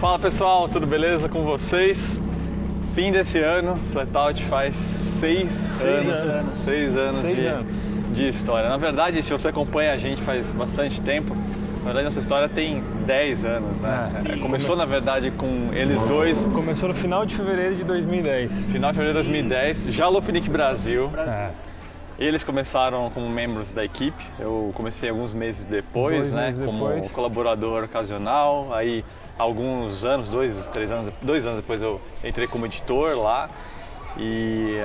Fala pessoal, tudo beleza com vocês? Fim desse ano, Flatout faz 6 anos de história. Na verdade, se você acompanha a gente faz bastante tempo, na verdade nossa história tem 10 anos, né? Começou na verdade com eles dois. Começou no final de fevereiro de 2010. Final de fevereiro de 2010, Jalopnik Brasil. Eles começaram como membros da equipe, eu comecei alguns meses depois, como colaborador ocasional, aí alguns anos, 2 anos depois eu entrei como editor lá e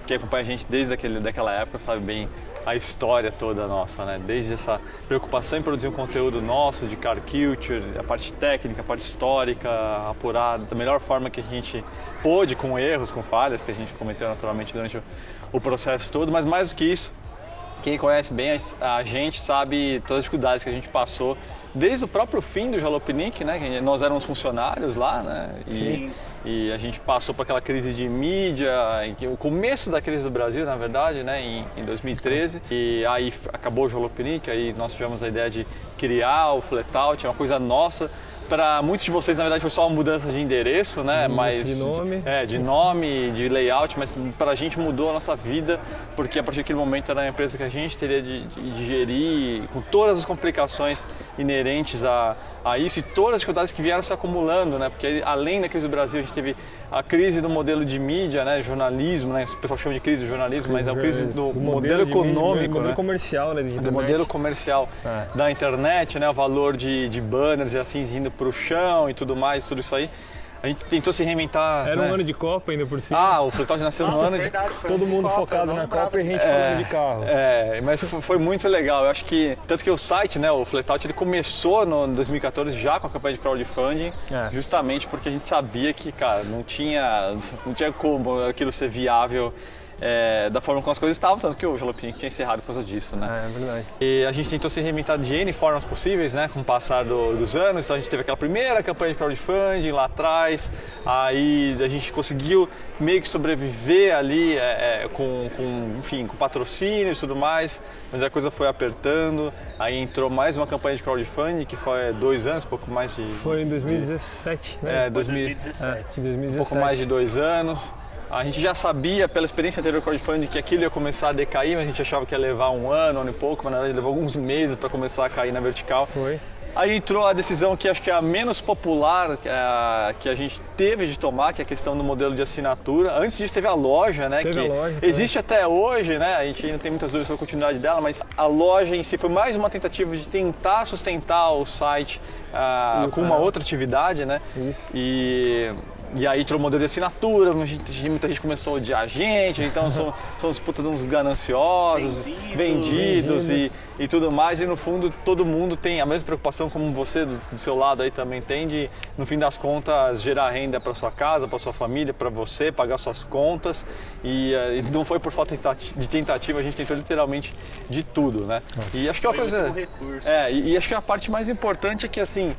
quem acompanha a gente desde daquela época sabe bem a história toda nossa, né? Desde essa preocupação em produzir um conteúdo nosso de car culture, a parte técnica, a parte histórica, apurada da melhor forma que a gente pôde, com erros, com falhas que a gente cometeu naturalmente durante o processo todo, mas mais do que isso, quem conhece bem a gente sabe todas as dificuldades que a gente passou desde o próprio fim do Jalopnik, né? Nós éramos funcionários lá, né? E a gente passou por aquela crise de mídia, o começo da crise do Brasil, na verdade, né? Em 2013. E aí acabou o Jalopnik, aí nós tivemos a ideia de criar o Flatout, é uma coisa nossa. Para muitos de vocês, na verdade, foi só uma mudança de endereço, né? De nome, de layout, mas para a gente mudou a nossa vida, porque a partir daquele momento era uma empresa que a gente teria de gerir com todas as complicações inerentes a isso e todas as dificuldades que vieram se acumulando, né? Porque além da crise do Brasil, a gente teve a crise do modelo de mídia, né? Jornalismo, né? O pessoal chama de crise do jornalismo, mas é a crise do modelo econômico, modelo comercial, né? Do modelo comercial da internet, né? O valor de banners e afins indo para o chão e tudo mais, tudo isso aí. A gente tentou se reinventar. Era um ano de Copa ainda por cima. O Flatout nasceu no ano de todo mundo focado na Copa e a gente falando de carro. Mas foi muito legal. Eu acho que, tanto que o site, né, o Flatout, ele começou no 2014 já com a campanha de crowdfunding, justamente porque a gente sabia que, cara, não tinha como aquilo ser viável. Da forma como as coisas estavam, tanto que o Jalopnik tinha encerrado por causa disso, né? É verdade. E a gente tentou se reinventar de N formas possíveis, né? Com o passar dos anos, então a gente teve aquela primeira campanha de crowdfunding lá atrás, aí a gente conseguiu meio que sobreviver ali com patrocínios e tudo mais, mas a coisa foi apertando, aí entrou mais uma campanha de crowdfunding, que foi 2 anos, pouco mais de... Foi em 2017, né? 2017. Em 2017. Pouco mais de 2 anos. A gente já sabia, pela experiência anterior do crowdfunding, que aquilo ia começar a decair, mas a gente achava que ia levar um ano e pouco, mas na verdade levou alguns meses para começar a cair na vertical. Foi. Aí entrou a decisão que acho que é a menos popular que a gente teve de tomar, que é a questão do modelo de assinatura. Antes disso teve a loja, né? Existe até hoje, né? A gente ainda tem muitas dúvidas sobre a continuidade dela, mas a loja em si foi mais uma tentativa de tentar sustentar o site com uma outra atividade, né? Isso. E aí entrou o modelo de assinatura, muita gente começou a odiar a gente, então somos puta de uns gananciosos, vendidos e tudo mais, e no fundo todo mundo tem a mesma preocupação como você do seu lado aí também tem, de no fim das contas gerar renda para sua casa, para sua família, para você, pagar suas contas, e não foi por falta de tentativa, a gente tentou literalmente de tudo, né? E acho que é uma coisa... E acho que a parte mais importante é que assim,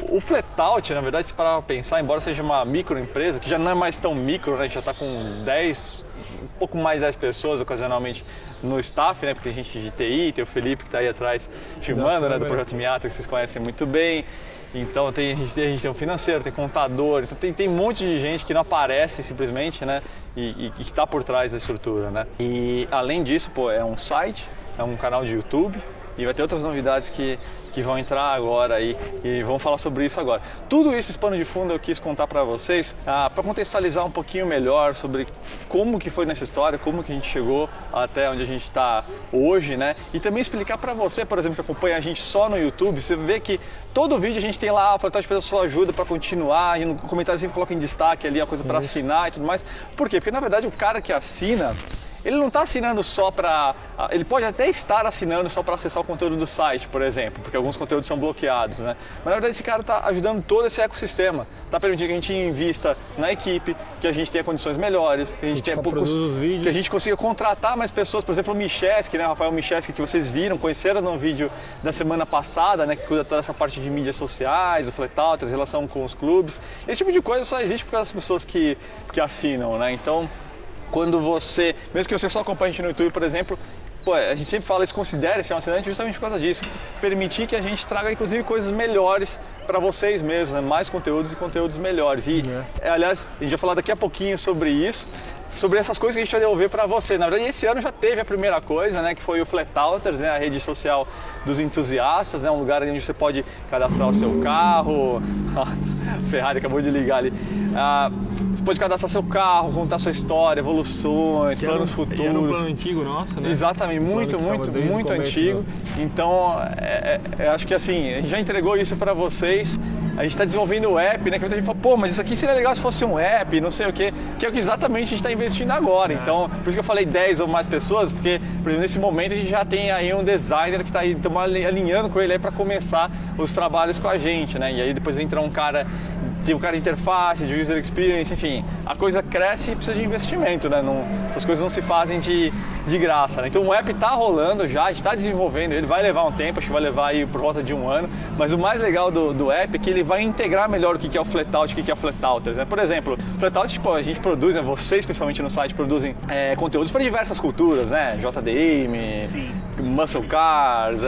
o Flatout, na verdade, se parar pra pensar, embora seja uma microempresa, que já não é mais tão micro, né? A gente já está com um pouco mais de 10 pessoas ocasionalmente no staff, né? Porque tem gente de TI, tem o Felipe que está aí atrás filmando, né? Do Projeto Miata, que vocês conhecem muito bem. Então a gente tem um financeiro, tem contador, então tem um monte de gente que não aparece simplesmente, né? E que está por trás da estrutura, né? E além disso, é um site, é um canal de YouTube e vai ter outras novidades que vão entrar agora aí e vamos falar sobre isso agora. Tudo isso, esse pano de fundo, eu quis contar para vocês para contextualizar um pouquinho melhor sobre como que foi nessa história, como que a gente chegou até onde a gente está hoje, né? E também explicar para você, por exemplo, que acompanha a gente só no YouTube, você vê que todo vídeo a gente tem lá, o Flatout precisa da sua ajuda para continuar, e no comentário sempre coloca em destaque ali a coisa para assinar e tudo mais. Por quê? Porque na verdade o cara que assina, ele não está assinando só para... Ele pode até estar assinando só para acessar o conteúdo do site, por exemplo, porque alguns conteúdos são bloqueados, né? Mas na verdade esse cara está ajudando todo esse ecossistema, está permitindo que a gente invista na equipe, que a gente tenha condições melhores, que a gente tenha que a gente consiga contratar mais pessoas, por exemplo o Micheski, né? O Rafael Micheski, que vocês viram, conheceram no vídeo da semana passada, né? Que cuida toda essa parte de mídias sociais, o Flatout, a relação com os clubes. Esse tipo de coisa só existe por causa das pessoas que assinam, né? Então quando você, mesmo que você só acompanhe a gente no YouTube, por exemplo, pô, a gente sempre fala isso, considere ser um assinante justamente por causa disso. Permitir que a gente traga, inclusive, coisas melhores para vocês mesmos, né? Mais conteúdos e conteúdos melhores. E, aliás, a gente vai falar daqui a pouquinho sobre isso, sobre essas coisas que a gente vai devolver para você. Na verdade, esse ano já teve a primeira coisa, né, que foi o Flatouterz, né, a rede social dos entusiastas, né, um lugar onde você pode cadastrar o seu carro. A Ferrari acabou de ligar ali. Você pode cadastrar seu carro, contar sua história, evoluções, planos futuros. Era um plano antigo nosso, né? Exatamente, muito antigo. Então, acho que assim, a gente já entregou isso para vocês. A gente está desenvolvendo o app, né? Que muita gente fala, pô, mas isso aqui seria legal se fosse um app, não sei o quê, que é o que exatamente a gente está investindo agora. Então, por isso que eu falei 10 ou mais pessoas, porque, por exemplo, nesse momento a gente já tem aí um designer que está aí, estamos alinhando com ele aí para começar os trabalhos com a gente, né? E aí depois entra um cara, tem um cara de interface, de user experience, enfim, a coisa cresce e precisa de investimento, né? Essas coisas não se fazem de graça, né? Então o app está rolando já, a gente está desenvolvendo, ele vai levar um tempo, acho que vai levar aí por volta de 1 ano, mas o mais legal do app é que ele vai integrar melhor o que é o Flatout e o que é o Flatouterz, né? Por exemplo, Flatout, tipo, a gente produz, né? Vocês principalmente no site produzem conteúdos para diversas culturas, né? JDM, Sim. Muscle Cars,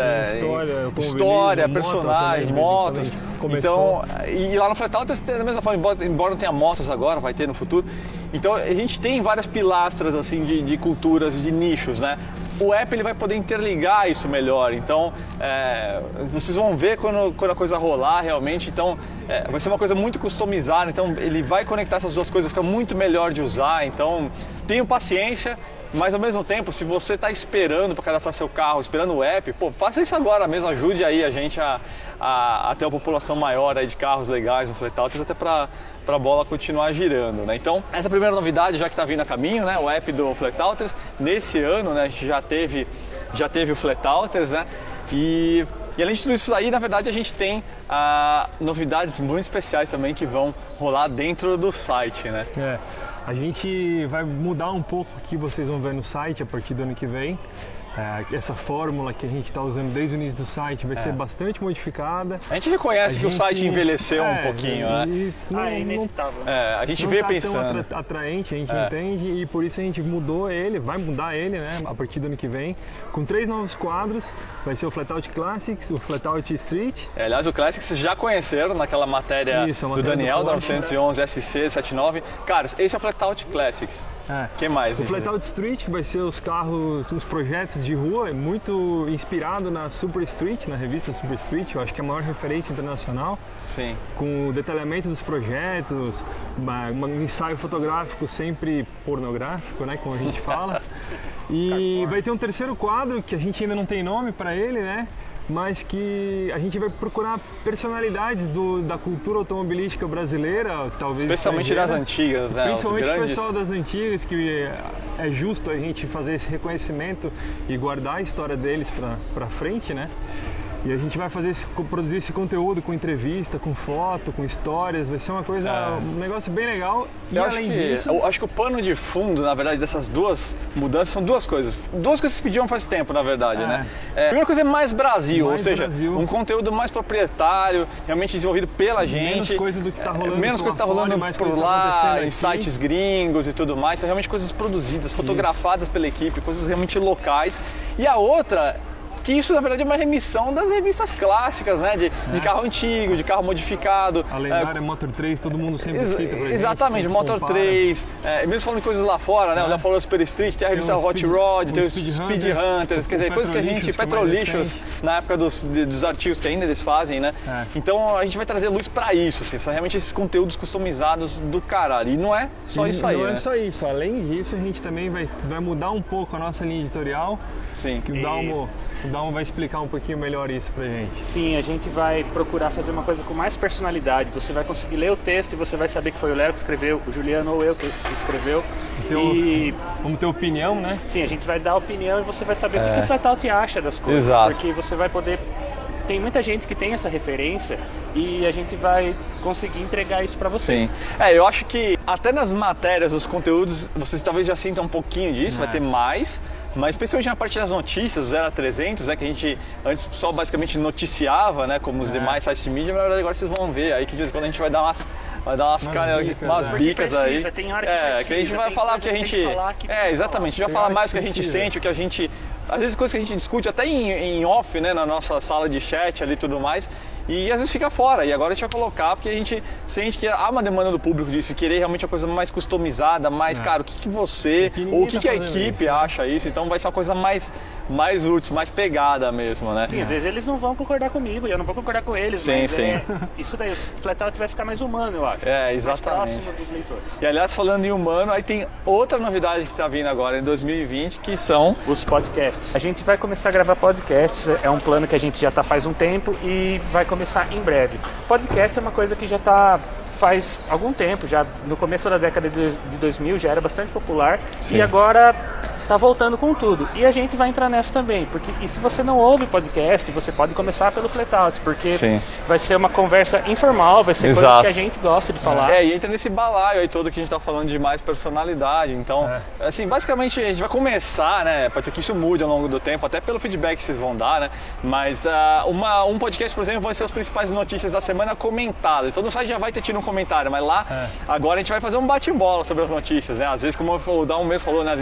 história, personagem, motos. Então, e lá no Flatouterz, da mesma forma, embora não tenha motos agora, vai ter no futuro. Então a gente tem várias pilastras assim de culturas e de nichos, né? O app ele vai poder interligar isso melhor. Então vocês vão ver quando a coisa rolar realmente. Então vai ser uma coisa muito customizada. Então ele vai conectar essas duas coisas, fica muito melhor de usar. Então tenham paciência. Mas ao mesmo tempo, se você está esperando para cadastrar seu carro, esperando o app, pô, faça isso agora mesmo, ajude aí a gente a ter uma população maior aí de carros legais no Flatouterz, até para a bola continuar girando, né? Então, essa primeira novidade já que está vindo a caminho, né? O app do Flatouterz, nesse ano, né, a gente já teve o Flatouterz, né? E além de tudo isso aí, na verdade, a gente tem novidades muito especiais também que vão rolar dentro do site, né? A gente vai mudar um pouco o que vocês vão ver no site a partir do ano que vem. Essa fórmula que a gente está usando desde o início do site vai ser bastante modificada. A gente reconhece que o site envelheceu um pouquinho, né? É inevitável. A gente vê pensando. Não tão atraente, a gente entende, e por isso a gente mudou ele, vai mudar ele, né, a partir do ano que vem, com 3 novos quadros. Vai ser o Flatout Classics, o Flatout Street. Aliás, o Classics vocês já conheceram naquela matéria do Daniel, da 911 SC79. Cara, esse é o Flatout Classics. Que mais? O Flatout Street, que vai ser os carros, os projetos de rua, muito inspirado na Super Street, na revista Super Street, eu acho que é a maior referência internacional. Sim. Com o detalhamento dos projetos, um ensaio fotográfico sempre pornográfico, né, como a gente fala. E vai ter um terceiro quadro que a gente ainda não tem nome para ele, né? Mas que a gente vai procurar personalidades da cultura automobilística brasileira, talvez especialmente das antigas, né? Principalmente o pessoal das antigas, que é justo a gente fazer esse reconhecimento e guardar a história deles para frente, né? E a gente vai produzir esse conteúdo com entrevista, com foto, com histórias, vai ser uma coisa, um negócio bem legal. Eu acho que o pano de fundo, na verdade, dessas duas mudanças são duas coisas. Duas coisas que se pediam faz tempo, na verdade, né? A primeira coisa é mais Brasil, ou seja, um conteúdo mais proprietário, realmente desenvolvido pela gente. Menos coisa do que está rolando menos coisa que está rolando por lá, em sites gringos e tudo mais. São realmente coisas produzidas, fotografadas pela equipe, coisas realmente locais. E a outra, que isso na verdade é uma remissão das revistas clássicas, né? De carro antigo, de carro modificado. A lendária Motor 3, todo mundo sempre cita pra gente. Exatamente, Motor 3, mesmo falando de coisas lá fora, né? O Léo falou do Super Street, tem a revista Hot Rod, tem os Speed Hunters, quer dizer, coisas que a gente, Petrolixos, na época dos artigos que ainda eles fazem, né? Então a gente vai trazer luz pra isso, assim, são realmente esses conteúdos customizados do caralho. E não é só isso aí, Não é só isso, além disso a gente também vai mudar um pouco a nossa linha editorial. Sim. Que o Dalmo vai explicar um pouquinho melhor isso pra gente. Sim, a gente vai procurar fazer uma coisa com mais personalidade. Você vai conseguir ler o texto e você vai saber que foi o Léo que escreveu, o Juliano ou eu que escreveu. Vamos ter opinião, né? Sim, a gente vai dar opinião e você vai saber o que o Flatout acha das coisas. Exato. Porque você vai poder... Tem muita gente que tem essa referência e a gente vai conseguir entregar isso para você. Sim. Eu acho que até nas matérias, os conteúdos, vocês talvez já sintam um pouquinho disso, vai ter mais. Mas especialmente na parte das notícias, 0 a 300, né, que a gente antes só basicamente noticiava, né, como os demais sites de mídia, mas na verdade agora vocês vão ver aí que de vez em quando a gente vai dar vai dar umas bicas aí. Tem hora que precisa, que a gente vai falar o que a gente... exatamente, a gente vai falar mais o que a gente sente, o que a gente... Às vezes coisas que a gente discute até em off, né, na nossa sala de chat ali e tudo mais, e às vezes fica fora, e agora a gente vai colocar porque a gente sente que há uma demanda do público disso, querer realmente uma coisa mais customizada, mais, cara, o que você, ou o que a equipe acha isso, então vai ser uma coisa mais roots, mais pegada mesmo, né? Sim, às vezes eles não vão concordar comigo, e eu não vou concordar com eles, mas isso daí, o Flatout vai ficar mais humano, eu acho. Exatamente. Mais próximo dos leitores. E aliás, falando em humano, aí tem outra novidade que está vindo agora em 2020, que são os podcasts. A gente vai começar a gravar podcasts, é um plano que a gente já está faz um tempo e vai começar em breve. Podcast é uma coisa que já está faz algum tempo, já no começo da década de 2000 já era bastante popular. Sim. E agora tá voltando com tudo. E a gente vai entrar nessa também, porque e se você não ouve podcast, você pode começar pelo Flatout, porque vai ser uma conversa informal, vai ser coisa que a gente gosta de falar. E entra nesse balaio aí todo que a gente tá falando de mais personalidade. Então, assim, basicamente a gente vai começar, né? Pode ser que isso mude ao longo do tempo, até pelo feedback que vocês vão dar, né? Mas um podcast, por exemplo, vai ser as principais notícias da semana comentadas. Então no site já vai ter tido um comentário, mas lá agora a gente vai fazer um bate-bola sobre as notícias, né? Às vezes, como o Dão mesmo falou, né?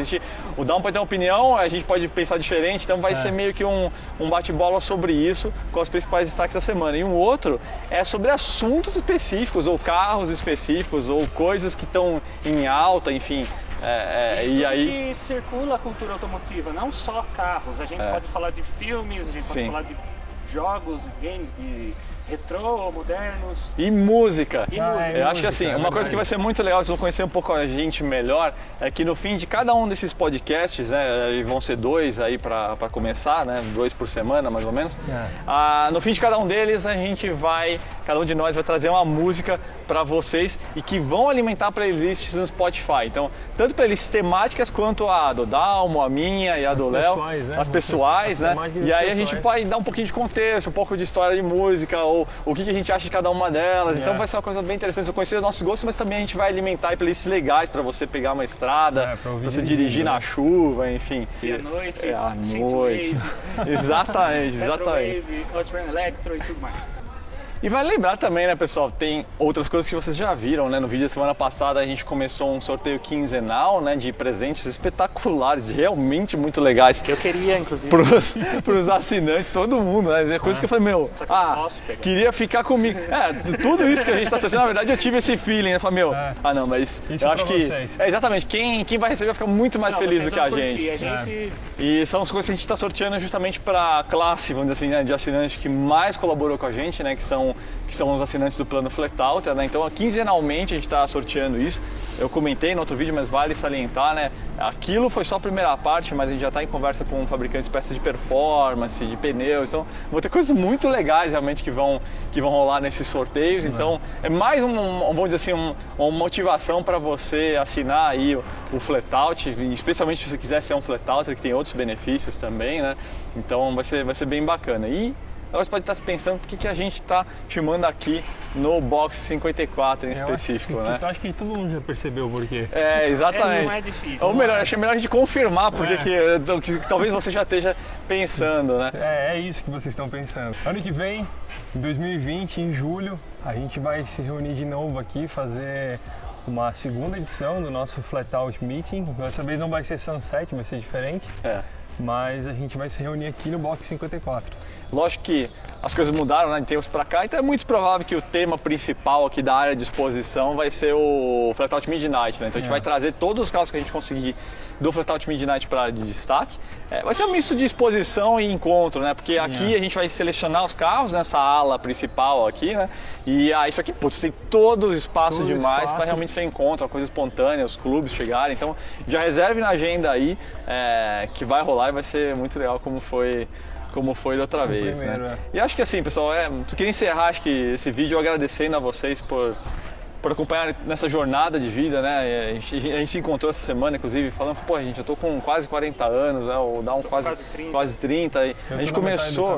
O Dão pode ter uma opinião, a gente pode pensar diferente, então vai ser meio que um bate-bola sobre isso, com os principais destaques da semana. E um outro é sobre assuntos específicos, ou carros específicos, ou coisas que estão em alta, enfim. E aí que circula a cultura automotiva, não só carros, a gente pode falar de filmes, a gente pode falar de jogos, de games, de retrô, modernos. E música. Eu acho que assim, uma coisa que vai ser muito legal, vocês vão conhecer um pouco a gente melhor, é que no fim de cada um desses podcasts, né, e vão ser 2 aí para começar, né, 2 por semana mais ou menos, no fim de cada um deles cada um de nós vai trazer uma música para vocês e que vão alimentar playlists no Spotify. Então, tanto playlists temáticas quanto a do Dalmo, a minha e a do Léo, as pessoais, né? E aí a gente pode dar um pouquinho de contexto, um pouco de história de música, ou o que a gente acha de cada uma delas. Então vai ser uma coisa bem interessante, você conhecer os nossos gostos, mas também a gente vai alimentar playlists legais para você pegar uma estrada, para você dirigir na chuva, enfim. E à noite. À noite. Exatamente. Outrun Electro e tudo mais. E vale lembrar também, né, pessoal, tem outras coisas que vocês já viram, né? No vídeo da semana passada a gente começou um sorteio quinzenal, né, de presentes espetaculares, realmente muito legais. Que eu queria, inclusive. Pros assinantes, todo mundo, né? É coisa que eu falei, queria ficar comigo. Tudo isso que a gente tá sorteando, na verdade eu tive esse feeling, né? Falei, não, mas isso eu acho que... vocês. Exatamente, quem vai receber vai ficar muito mais feliz do que a gente. E são as coisas que a gente tá sorteando justamente pra classe, vamos dizer assim, né, de assinantes que mais colaborou com a gente, né, que são os assinantes do plano Flatout, né? Então, quinzenalmente a gente está sorteando isso. Eu comentei no outro vídeo, mas vale salientar, né? Aquilo foi só a primeira parte, mas a gente já está em conversa com fabricantes de peças de performance, de pneus. Então, vão ter coisas muito legais realmente que vão rolar nesses sorteios. Então, é mais vamos dizer assim, uma motivação para você assinar aí o Flatout, especialmente se você quiser ser um Flatouter, que tem outros benefícios também, né? Então, vai ser bem bacana. E agora você pode estar se pensando por que a gente está filmando aqui no Box 54 em específico, né? Acho que todo mundo já percebeu por quê. Exatamente. Não é difícil. Ou melhor, achei melhor a gente confirmar porque que talvez você já esteja pensando, né? É isso que vocês estão pensando. Ano que vem, em 2020, em julho, a gente vai se reunir de novo aqui, fazer uma segunda edição do nosso Flatout Meeting. Dessa vez não vai ser Sunset, vai ser diferente. Mas a gente vai se reunir aqui no Box 54. Lógico que as coisas mudaram, né, de tempos para cá, então é muito provável que o tema principal aqui da área de exposição vai ser o Flatout Midnight, né? Então a gente vai trazer todos os carros que a gente conseguir do Flatout Midnight para de destaque. Vai ser um misto de exposição e encontro, né? Porque aqui a gente vai selecionar os carros nessa ala principal aqui, né? E isso aqui, putz, tem todo o espaço demais para realmente ser encontro, uma coisa espontânea, os clubes chegarem. Então já reserve na agenda aí que vai rolar e vai ser muito legal como foi da outra vez, né? E acho que assim, pessoal, eu queria encerrar acho que esse vídeo agradecendo a vocês por acompanhar nessa jornada de vida, né? A gente se encontrou essa semana, inclusive, falando, gente, eu tô com quase 40 anos, né? Ou dá quase 30. E a gente começou,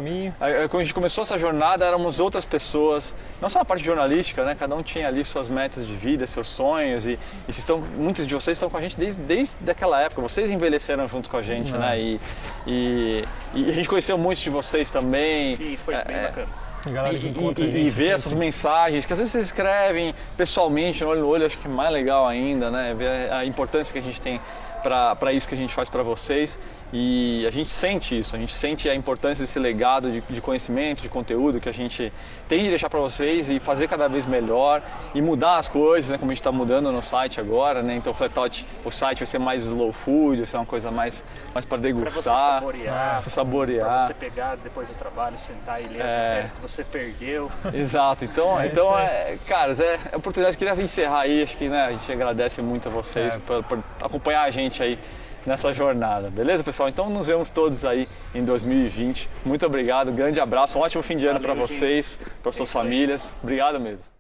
quando a gente começou essa jornada, éramos outras pessoas, não só na parte jornalística, né? Cada um tinha ali suas metas de vida, seus sonhos, e muitos de vocês estão com a gente desde aquela época, vocês envelheceram junto com a gente, né? E a gente conheceu muitos de vocês também. Sim, foi bem bacana. e ver essas mensagens, que às vezes vocês escrevem pessoalmente, olho no olho, acho que é mais legal ainda, né? Ver a importância que a gente tem para isso que a gente faz para vocês, e a gente sente isso, a gente sente a importância desse legado de conhecimento, de conteúdo que a gente tem de deixar para vocês e fazer cada vez melhor e mudar as coisas, né, como a gente está mudando no site agora, né? Então o Flatout, o site vai ser mais slow food, vai ser uma coisa mais para degustar, para você saborear, para você pegar depois do trabalho, sentar e ler as matérias que você perdeu. Exato, então cara, é a oportunidade que eu queria encerrar aí, acho que, né, a gente agradece muito a vocês por acompanhar a gente aí nessa jornada, beleza, pessoal? Então nos vemos todos aí em 2020. Muito obrigado, grande abraço, um ótimo fim de ano para vocês, para suas famílias. Obrigado mesmo.